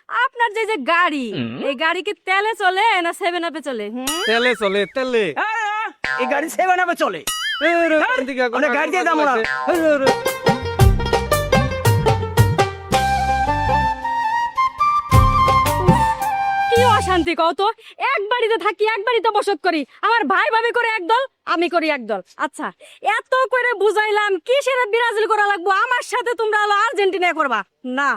আপনার যে যে গাড়ি, এই গাড়ি কি তেলে চলে না সেভেন আপে চলে? তেলে চলে তেলে। এই গাড়ি সেভেন আপে চলে। অনেক গাড়ি দিয়ে দাম ওরা। কি অশান্তি কত! এক বাড়িতে থাকি, এক বাড়িতে বসত করি, আমার ভাই ভাবি করে একদল, আমি করি একদল। আচ্ছা, এত করে বুঝাইলাম কিসের ব্রাজিল করা লাগবো, আমার সাথে তোমরা হলো আর্জেন্টিনা করবা না।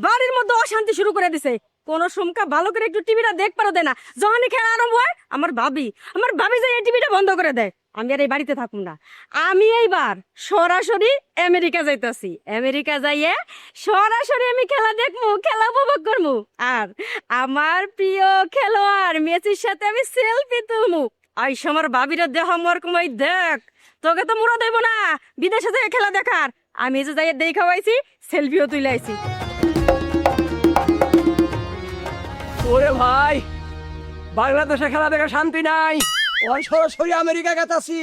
বাড়ির মধ্যে অশান্তি শুরু করে দিছে। কোন সমকা ভালো করে একটু টিভিটা দেখ পারো দেয় না। যখনই খেলা আরম্ভ হয় আমার ভাবি যে এই টিভিটা বন্ধ করে দেয়। আমি আর এই বাড়িতে থাকুম না। আমি এইবার সরাসরি আমেরিকা যাইতাছি। আমেরিকা যাইয়ে সরাসরি আমি খেলা দেখবো, খেলা উপভোগ করবো। আর আমার প্রিয় খেলোয়াড় মেসির সাথে আমি সেলফি তুলমু। আইস আমার ভাবিরা দেহ আমার কমাই দেখ, তোকে তো মুড়া দেব না বিদেশে যাই খেলা দেখার। আমি যে যাই দেখা পাইছি, সেলফিও তুলে আইছি। ওরে ভাই, বাংলাদেশে খেলা দেখে শান্তি নাই। ওই সরাসরি আমেরিকা গেতাছি।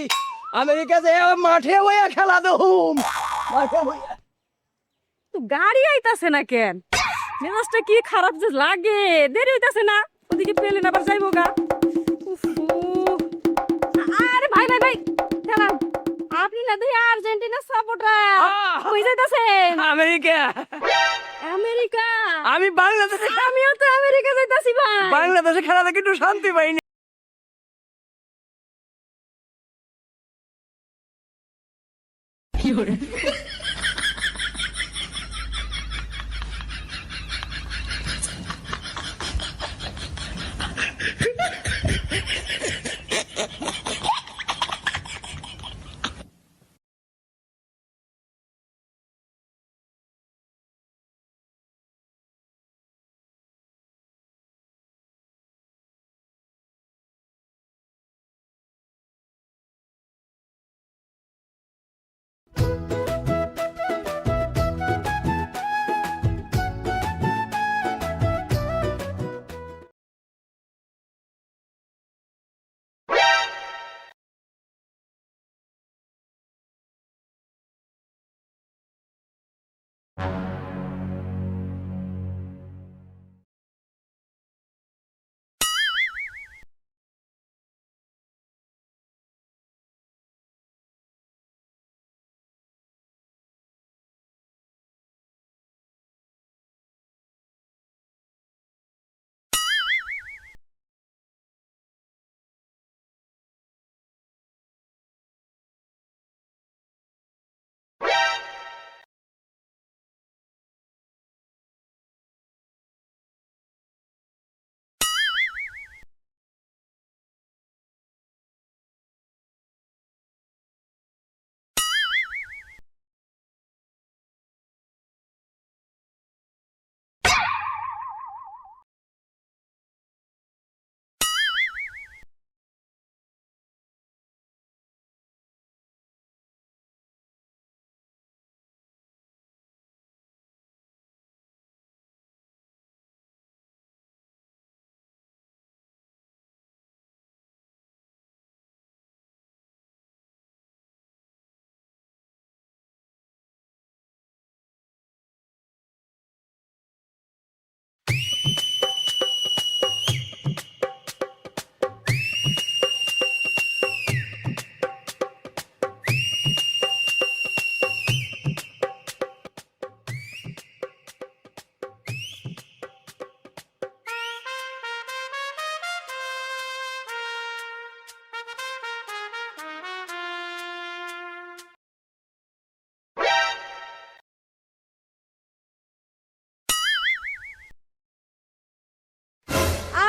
আমেরিকা যে মাঠে বইয়া খেলা দেখুম, মাঠে বইয়া। তো গাড়ি আইতাছে না কেন? মেজাজটা কি খারাপ যে লাগে, দেরি হইতাছে না? ওদিকে পেলে আবার যাইবো গা। উফু। আরে ভাই ভাই ভাই, দাঁড়ান। আপনি না দুই আর্জেন্টিনা সাপোর্টার, কই যাইতাছেন? আমেরিকা। আমেরিকা? আমি বাংলাদেশে, আমিও তো আমেরিকা যাইতাছি ভাই। বাংলাদেশে খেলা দেখে একটু শান্তি পাইনি।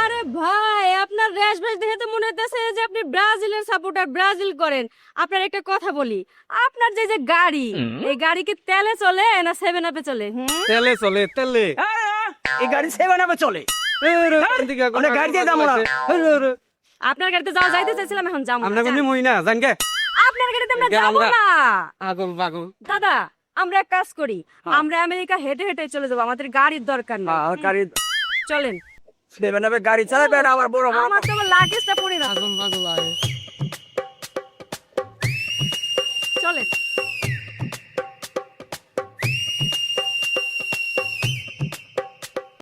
আরে ভাই, আপনার রেশ বেশ দেখে তো মনে হইতেছে যে আপনি ব্রাজিলের সাপোর্টার, ব্রাজিল করেন। আপনার একটা কথা বলি, আপনার যে যে গাড়ি, এই গাড়ি কি তেলে চলে না সেভেন আপে চলে? তেলে চলে তেলে। এই গাড়ি সেভেন আপে চলে। অনেক গাড়ি দিয়ে দাম ওরা। আপনার গাড়িতে যাওয়া যাইতে চাইছিলাম, এখন যাবো না। আমরা যান। কোনি মই না জান কে আপনার গাড়িতে আমরা গে যাবো আমরা- না। পাগল পাগল। দাদা, আমরা এক কাজ করি, আমরা আমেরিকা হেঁটে হেঁটে চলে যাবো, আমাদের গাড়ির দরকার নেই। গাড়ি চলেন। সেভেন আপে গাড়ি চালাবে আর আবার বড় বড় আমার তো লাগেজটা পড়ে না। পাগল পাগল আয়। চলেন।